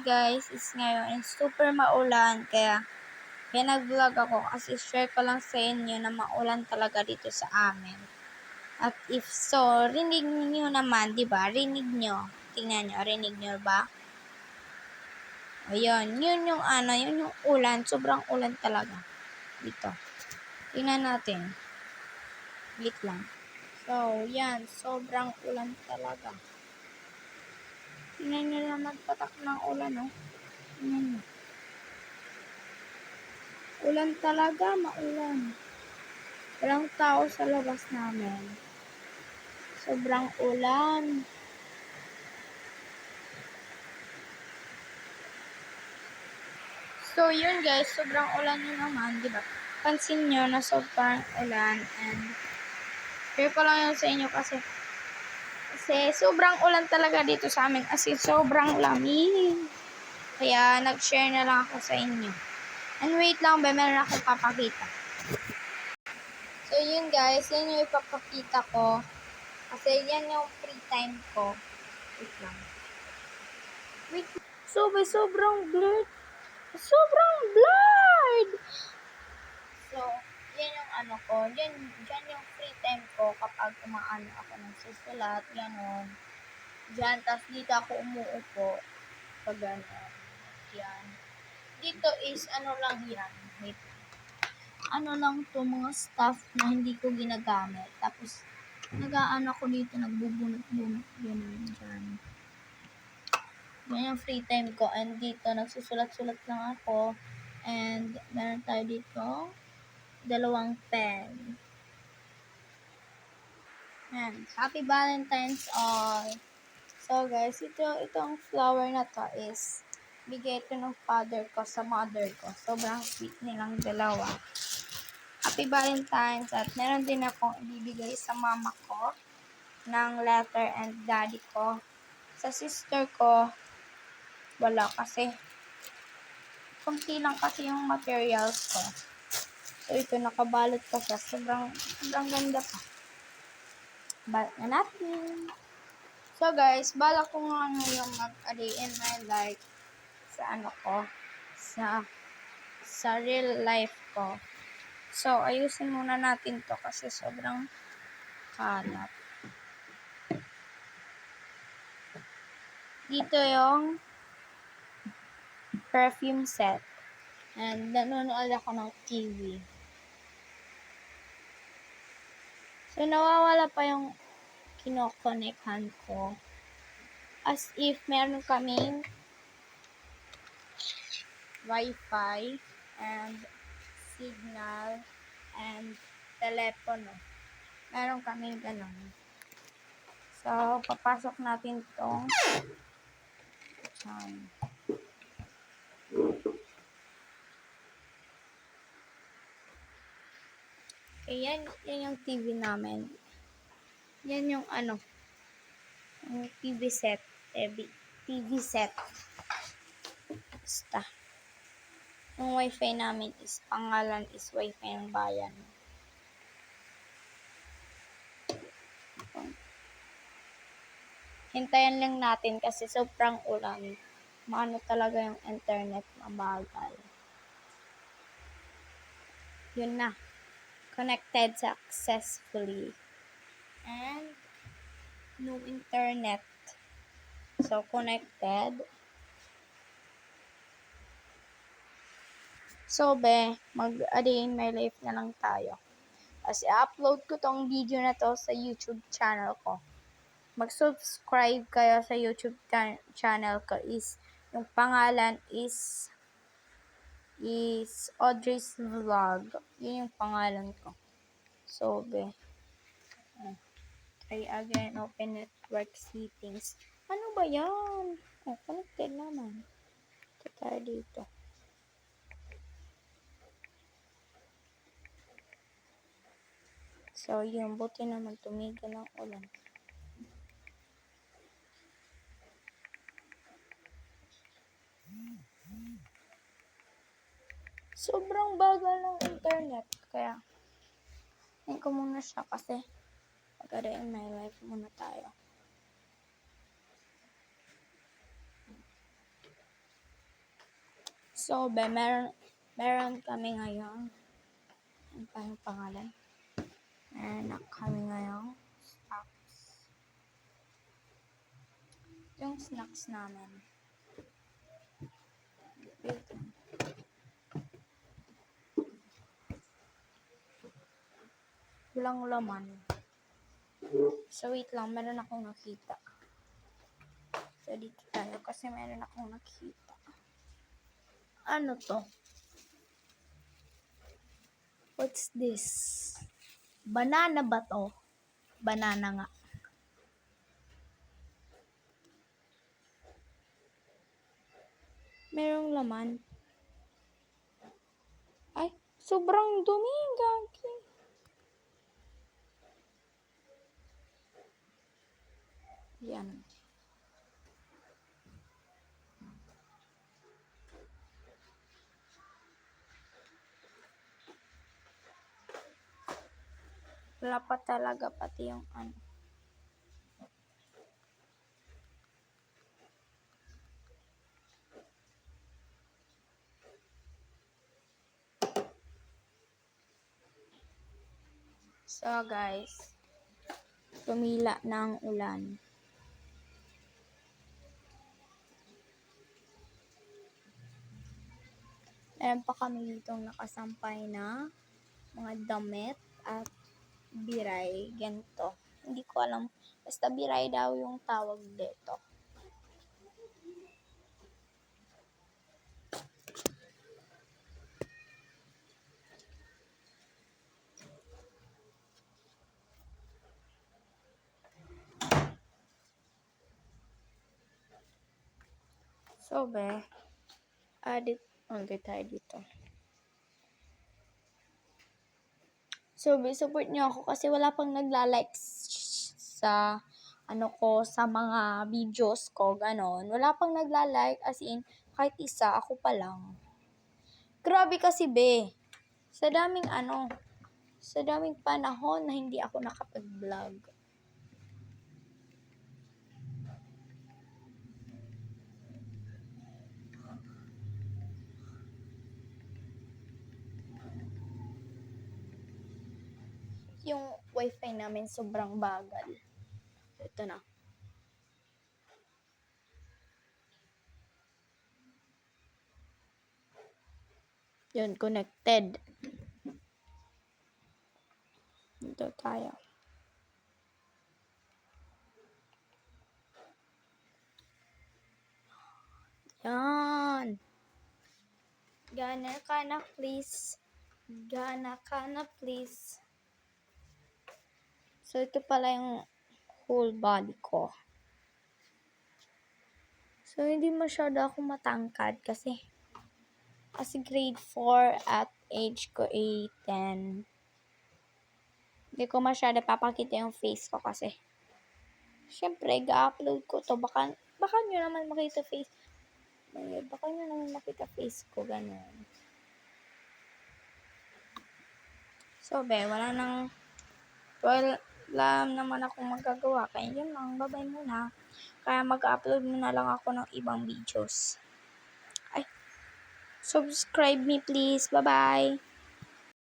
guys is ngayon is super maulan kaya nag-vlog ako kasi share ko lang sa inyo na maulan talaga dito sa amin. At if so, rinig niyo naman, di ba? Rinig nyo. Tingnan nyo, rinig nyo ba? Ayun, yun yung ulan. Sobrang ulan talaga dito. Tingnan natin. Wait lang. So, yan. Sobrang ulan talaga. Tingnan nyo naman patak ng ulan, no? Tingnan nyo. Ulan talaga, maulan. Walang tao sa labas namin. Sobrang ulan. So, yun guys, sobrang ulan nyo naman, di ba? Pansin nyo na sobrang ulan and share ko lang yun sa inyo kasi sobrang ulan talaga dito sa amin as in sobrang lamig. Kaya nag-share na lang ako sa inyo. And wait lang ba, meron akong papakita. So, yun guys, yan yung ipapakita ko. Kasi yan yung free time ko. Wait lang. Wait. Sobrang blurred. Sobrang blurred! So, yan yung ano ko. Yan yung free time ko kapag umaano ako ng susulat. Ganon. Diyan. Tapos dito ako umuupo. Pag ganon. Yan. Dito is ano lang yan. Wait. Ano lang to mga stuff na hindi ko ginagamit. Tapos, nag-aano ko dito. Nagbubunot-bunot. Ganon. Diyan. Yan yung free time ko. And dito, nagsusulat-sulat lang ako. And, meron tayo dito, 2 pen. And, Happy Valentine's all. So, guys, itong flower na to is, bigay ito ng father ko sa mother ko. Sobrang sweet nilang dalawa. Happy Valentine's. At meron din akong ibibigay sa mama ko ng letter and daddy ko. Sa sister ko, wala kasi kunti lang kasi yung materials ko. So, ito nakabalot pa siya. Sobrang ganda pa. Balot na natin. So, guys, balak ko nga ngayong mag-a day in my life sa ano ko, sa real life ko. So, ayusin muna natin to kasi sobrang kalat. Dito yung perfume set. And nanonood ako ng TV. So, nawawala pa yung kinokonekhan ko. As if meron kaming Wi-Fi and signal and telepono. Meron kaming ganun. So, papasok natin itong dyan. Okay, yan yung TV namin. Yan yung yung TV set. TV set. Basta. Yung wifi namin is, pangalan is wifi ng bayan. Hintayin lang natin kasi sobrang ulan. Maano talaga yung internet, mabagal. Yun na. Connected successfully. And no internet. So, connected. So, mag-a day in my life na lang tayo. Kasi upload ko tong video na to sa YouTube channel ko. Mag-subscribe kayo sa YouTube channel ko yung pangalan is Audrey's Vlog. Yun yung pangalan ko. So, try again, open network settings. Ano ba yan? Oh, connected naman. Ito tayo dito. So, yun. Buti naman tumigil ng ulan. Sobrang bagal ng internet. Kaya, ko muna siya kasi mag-a-day in my life muna tayo. So, meron kami ngayon. Ano pa yung pangalan? Meron na kami ngayon. Snacks. Yung snacks namin. Wait lang. Walang laman. So, wait lang. Meron akong nakita. So, dito tayo kasi meron akong nakita. Ano to? What's this? Banana ba to? Banana nga. Merong laman. Ay, sobrang dumi. Gagi. Yan. Wala pa talaga pati yung ano. So guys, tumila ng ulan. Meron pa kami ditong nakasampay na mga damit at biray. Ganito. Hindi ko alam. Basta biray daw yung tawag dito. So, edit ulit tayo dito. So, support nyo ako kasi wala pang nagla-like sa sa mga videos ko, ganon. Wala pang nagla-like, as in, kahit isa, ako pa lang. Grabe kasi, sa daming panahon na hindi ako nakapag-vlog. Yung wifi namin sobrang bagal. Ito na. Yun, connected. Dito tayo. Yan. Gana ka na, please. Gana ka na, please. So, ito pala yung whole body ko. So, hindi masyado ako matangkad kasi grade 4 at age ko 10. Hindi ko masyado papakita yung face ko kasi syempre, ga-upload ko to. Baka nyo naman makita face. Baka nyo naman makita face ko, ganun. So, wala naman akong magagawa. Kaya yun lang, bye-bye muna. Kaya mag-upload muna lang ako ng ibang videos. Ay, subscribe me please. Bye-bye.